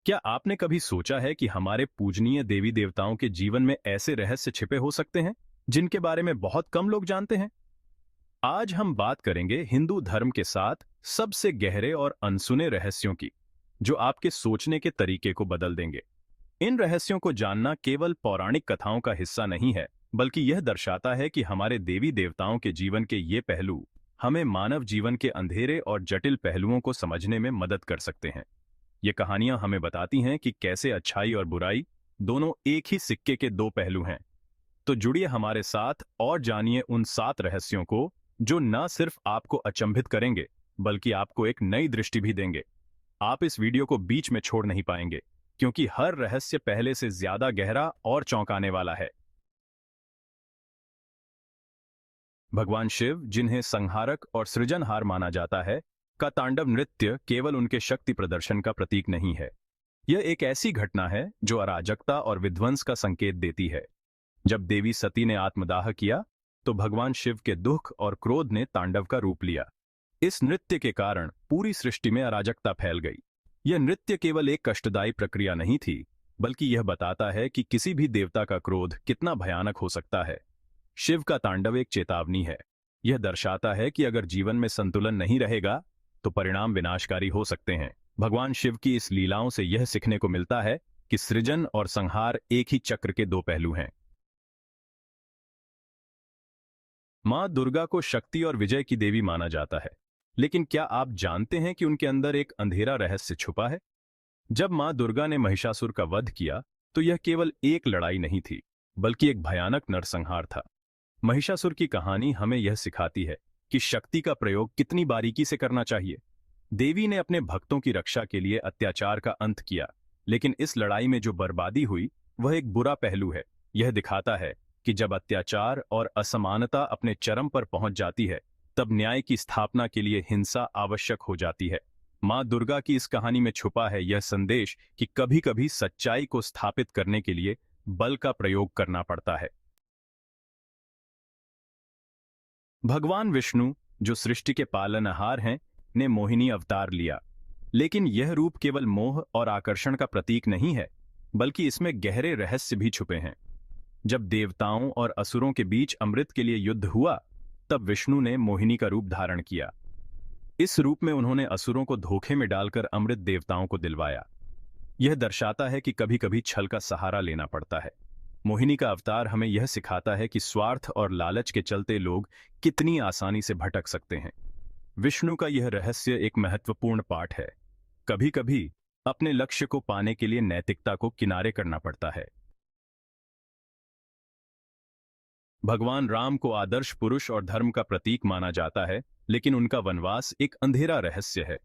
क्या आपने कभी सोचा है कि हमारे पूजनीय देवी देवताओं के जीवन में ऐसे रहस्य छिपे हो सकते हैं जिनके बारे में बहुत कम लोग जानते हैं? आज हम बात करेंगे हिंदू धर्म के साथ सबसे गहरे और अनसुने रहस्यों की, जो आपके सोचने के तरीके को बदल देंगे। इन रहस्यों को जानना केवल पौराणिक कथाओं का हिस्सा नहीं है, बल्कि यह दर्शाता है कि हमारे देवी देवताओं के जीवन के ये पहलू हमें मानव जीवन के अंधेरे और जटिल पहलुओं को समझने में मदद कर सकते हैं। ये कहानियां हमें बताती हैं कि कैसे अच्छाई और बुराई दोनों एक ही सिक्के के दो पहलू हैं। तो जुड़िए हमारे साथ और जानिए उन 7 रहस्यों को जो न सिर्फ आपको अचंभित करेंगे, बल्कि आपको एक नई दृष्टि भी देंगे। आप इस वीडियो को बीच में छोड़ नहीं पाएंगे, क्योंकि हर रहस्य पहले से ज्यादा गहरा और चौंकाने वाला है। भगवान शिव, जिन्हें संहारक और सृजनहार माना जाता है, का तांडव नृत्य केवल उनके शक्ति प्रदर्शन का प्रतीक नहीं है। यह एक ऐसी घटना है जो अराजकता और विध्वंस का संकेत देती है। जब देवी सती ने आत्मदाह किया, तो भगवान शिव के दुख और क्रोध ने तांडव का रूप लिया। इस नृत्य के कारण पूरी सृष्टि में अराजकता फैल गई। यह नृत्य केवल एक कष्टदायी प्रक्रिया नहीं थी, बल्कि यह बताता है कि किसी भी देवता का क्रोध कितना भयानक हो सकता है। शिव का तांडव एक चेतावनी है। यह दर्शाता है कि अगर जीवन में संतुलन नहीं रहेगा, तो परिणाम विनाशकारी हो सकते हैं। भगवान शिव की इस लीलाओं से यह सीखने को मिलता है कि सृजन और संहार एक ही चक्र के दो पहलू हैं। मां दुर्गा को शक्ति और विजय की देवी माना जाता है, लेकिन क्या आप जानते हैं कि उनके अंदर एक अंधेरा रहस्य छुपा है? जब मां दुर्गा ने महिषासुर का वध किया, तो यह केवल एक लड़ाई नहीं थी, बल्कि एक भयानक नरसंहार था। महिषासुर की कहानी हमें यह सिखाती है कि शक्ति का प्रयोग कितनी बारीकी से करना चाहिए। देवी ने अपने भक्तों की रक्षा के लिए अत्याचार का अंत किया, लेकिन इस लड़ाई में जो बर्बादी हुई, वह एक बुरा पहलू है। यह दिखाता है कि जब अत्याचार और असमानता अपने चरम पर पहुंच जाती है, तब न्याय की स्थापना के लिए हिंसा आवश्यक हो जाती है। मां दुर्गा की इस कहानी में छुपा है यह संदेश कि कभी-कभी सच्चाई को स्थापित करने के लिए बल का प्रयोग करना पड़ता है। भगवान विष्णु, जो सृष्टि के पालनहार हैं, ने मोहिनी अवतार लिया। लेकिन यह रूप केवल मोह और आकर्षण का प्रतीक नहीं है, बल्कि इसमें गहरे रहस्य भी छुपे हैं। जब देवताओं और असुरों के बीच अमृत के लिए युद्ध हुआ, तब विष्णु ने मोहिनी का रूप धारण किया। इस रूप में उन्होंने असुरों को धोखे में डालकर अमृत देवताओं को दिलवाया। यह दर्शाता है कि कभी-कभी छल का सहारा लेना पड़ता है। मोहिनी का अवतार हमें यह सिखाता है कि स्वार्थ और लालच के चलते लोग कितनी आसानी से भटक सकते हैं। विष्णु का यह रहस्य एक महत्वपूर्ण पाठ है। कभी-कभी अपने लक्ष्य को पाने के लिए नैतिकता को किनारे करना पड़ता है। भगवान राम को आदर्श पुरुष और धर्म का प्रतीक माना जाता है, लेकिन उनका वनवास एक अंधेरा रहस्य है।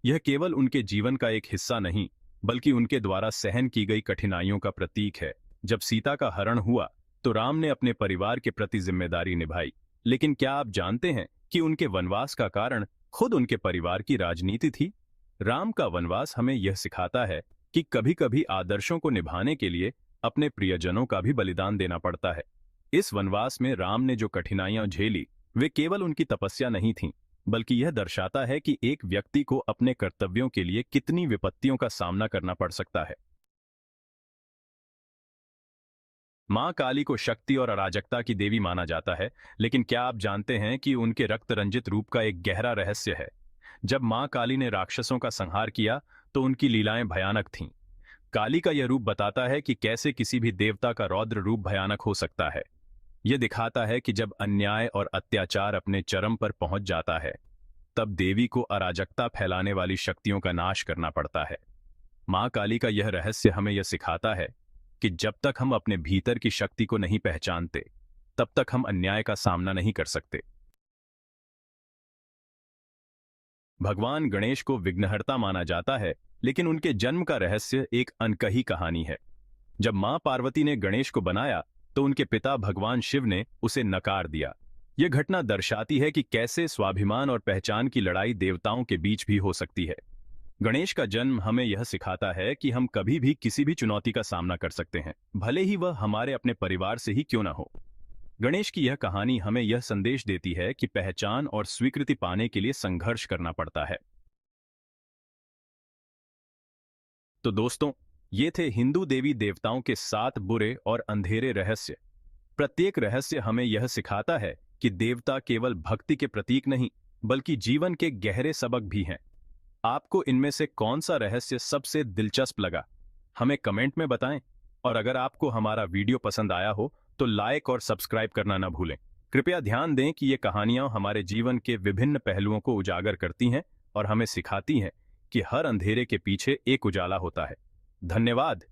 यह केवल उनके जीवन का एक हिस्सा नहीं, बल्कि उनके द्वारा सहन की गई कठिनाइयों का प्रतीक है। जब सीता का हरण हुआ, तो राम ने अपने परिवार के प्रति जिम्मेदारी निभाई। लेकिन क्या आप जानते हैं कि उनके वनवास का कारण खुद उनके परिवार की राजनीति थी? राम का वनवास हमें यह सिखाता है कि कभी-कभी आदर्शों को निभाने के लिए अपने प्रियजनों का भी बलिदान देना पड़ता है। इस वनवास में राम ने जो कठिनाइयां झेली, वे केवल उनकी तपस्या नहीं थीं, बल्कि यह दर्शाता है कि एक व्यक्ति को अपने कर्तव्यों के लिए कितनी विपत्तियों का सामना करना पड़ सकता है। मां काली को शक्ति और अराजकता की देवी माना जाता है, लेकिन क्या आप जानते हैं कि उनके रक्त रंजित रूप का एक गहरा रहस्य है? जब मां काली ने राक्षसों का संहार किया, तो उनकी लीलाएं भयानक थीं। काली का यह रूप बताता है कि कैसे किसी भी देवता का रौद्र रूप भयानक हो सकता है। यह दिखाता है कि जब अन्याय और अत्याचार अपने चरम पर पहुंच जाता है, तब देवी को अराजकता फैलाने वाली शक्तियों का नाश करना पड़ता है। मां काली का यह रहस्य हमें यह सिखाता है कि जब तक हम अपने भीतर की शक्ति को नहीं पहचानते, तब तक हम अन्याय का सामना नहीं कर सकते। भगवान गणेश को विघ्नहर्ता माना जाता है, लेकिन उनके जन्म का रहस्य एक अनकही कहानी है। जब मां पार्वती ने गणेश को बनाया, तो उनके पिता भगवान शिव ने उसे नकार दिया। यह घटना दर्शाती है कि कैसे स्वाभिमान और पहचान की लड़ाई देवताओं के बीच भी हो सकती है। गणेश का जन्म हमें यह सिखाता है कि हम कभी भी किसी भी चुनौती का सामना कर सकते हैं, भले ही वह हमारे अपने परिवार से ही क्यों ना हो। गणेश की यह कहानी हमें यह संदेश देती है कि पहचान और स्वीकृति पाने के लिए संघर्ष करना पड़ता है। तो दोस्तों, ये थे हिंदू देवी देवताओं के 7 बुरे और अंधेरे रहस्य। प्रत्येक रहस्य हमें यह सिखाता है कि देवता केवल भक्ति के प्रतीक नहीं, बल्कि जीवन के गहरे सबक भी हैं। आपको इनमें से कौन सा रहस्य सबसे दिलचस्प लगा, हमें कमेंट में बताएं। और अगर आपको हमारा वीडियो पसंद आया हो तो लाइक और सब्सक्राइब करना न भूलें। कृपया ध्यान दें कि ये कहानियां हमारे जीवन के विभिन्न पहलुओं को उजागर करती हैं और हमें सिखाती हैं कि हर अंधेरे के पीछे एक उजाला होता है। धन्यवाद।